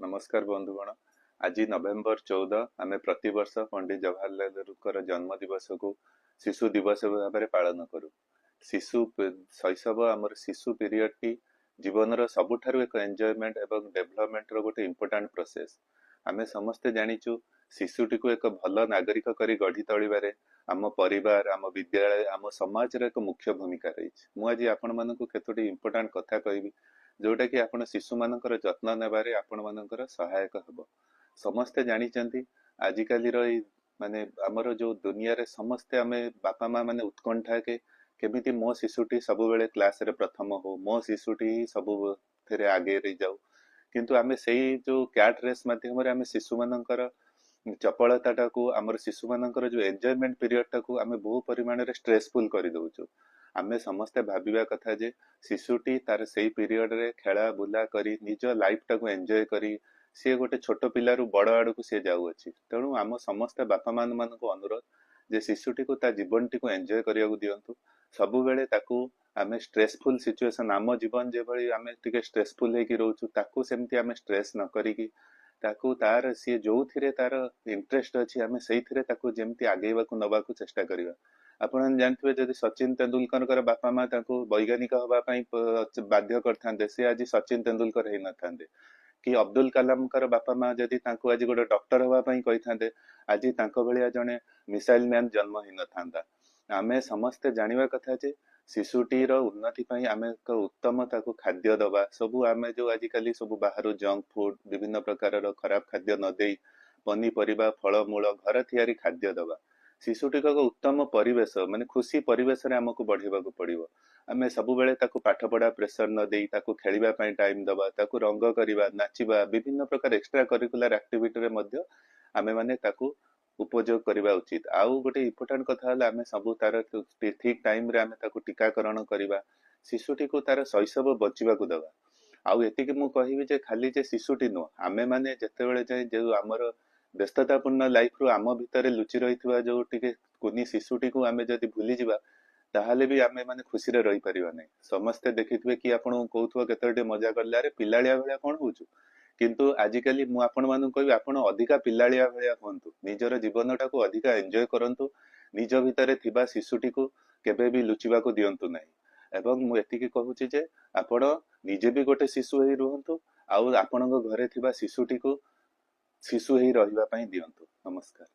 नमस्कार बंधुगण। आज नवेम्बर 14 आम प्रतिवर्ष पंडित जवाहरलाल नेहरू जन्म दिवस को शिशु दिवस भाव में पालन करूँ। शिशु शैशव आमर शिशु पीरियड टी जीवन सबुठारु एक एंजॉयमेंट एवं डेवलपमेंट रो गोटे इंपोर्टेंट प्रोसेस। आमे समस्ते जानिचु शिशुटी को एक भल नागरिक करी गढ़ी तोलिबारे आम परिवार, आम विद्यालय, आम समाज रे एक मुख्य भूमिका रही। मु आज आपण मानकु केतोटी इंपोर्टेंट कथा कहबी जोटा कि आपण शिशु मानकर जत्न नेबारे आपण मानकर सहायक हबो। समस्ते जानिचंती आजिकाली रो माने हमर जो दुनिया रे समस्ते आमे बापा माँ माने उत्कंठा के केमिति मो शिशुटी सब बेले क्लास रे प्रथम हो, मो शिशुटी सब थेरे आगे रही जाऊ। किंतु आमे सेही जो कैट रेस माध्यम रे आमे शिशु मानकर चपलता टाकू आमर शिशु मानकर जो एंजॉयमेंट पीरियड टाकू आमे बहु परिमाण रे स्ट्रेसफुल करि दउछु। आमे समस्ते भाबिबा कथा जे शिशुटी तार सेही पीरियड रे खेला बुला करी निज लाइफ टाकू एंजॉय करी सी गोटे छोट पिलारू बड़ आड़ को सी जाऊ अच्छी। तेणु आम समस्ते बापा मान को अनुरोध जे शिशुटी को ता जीवन टी को एंजॉय करिया दिंतु। सबु बेले ताकू आमे स्ट्रेसफुल सिचुएशन आम जीवन जे भली आमे टिके स्ट्रेसफुल हेकी रहउछु ताकू सेमती आमे स्ट्रेस न करिकी ताकू तार सी जो थिरे तार इंटरेस्ट अछि आमे सेही थिरे ताकू जेमती आगेबाकू नबाकू चेष्टा करिवा। आपण जानथिबे जदि सचिन तेंदुलकर बापा माँ ताकू वैज्ञानिक हवा पई बाध्य करथांदे से आज सचिन तेंदुलकर हेई नथांदे कि अब्दुल कलाम कर बापा माँ जदि तांकू आज गोटे डॉक्टर हवा पई कहिथांदे आज तांको भलिया जने मिसाइल मैन जन्म हेई नथांदा। आमे समस्ते जानिबा कथा जे शिशुटी रो उन्नति पई आमे एक उत्तम ताकू खाद्य दबा सबु आमे जो आजिकाली सबु बाहर जंक फूड विभिन्न प्रकार रो खराब खाद्य न देई पनीपरिबा फलमूल घर थियारी खाद्य दबा। शिशुटी को उत्तम परिवेश माने खुशी परिवेश रे हमको बढ़ेबाकू पड़िबो। आमे सब बेले ताकू पाठ पढ़ा प्रेशर न देई ताकू खेलिबा पई टाइम दबा ताकू रंग करिबा नाचिबा विभिन्न प्रकार एक्स्ट्रा करिकुलर एक्टिविटी रे मध्य आमे माने ताकू उपयोग करबा उचित। आउ गोटे इंपोर्टेंट कथा हला आमे सब तार ठीक टाइम रे आमे ताकू टीकाकरण करबा शिशुटी को तार शैशव बचिबाकू दबा। आउ एतिके मु कहिबी जे खाली जे शिशुटी नो आमे माने जेतेबेले जाय जे हमर व्यस्ततापूर्ण लाइफ रू आम भितर लुचि रही जो टिके कुनी शिशुटी को आमे जदि भूली जिबा ताहले भी आमे माने खुशी रे रही परिबा नै। समस्ते देखिथिबे कि आपण कहउथबो केतोटे मजा करले अरे पिलाळिया भलिया कोन होउछु किंतु आजिकाली मु आपण मानु कहबी आपण अधिका पिलाळिया भलिया होंतु निजर जीवनटा को अधिका एन्जॉय करंतु निज भितरे थिबा शिशुटी को केबे भी लुचिबा को दियंतु नै। एवं मु एतिकी कहूची जे आपण निजे भी गोटे शिशु हेई रहंतु आउ आपणक घरे थिबा शिशुटी को शिशु हेई रहिबा पई दियंतु। नमस्कार।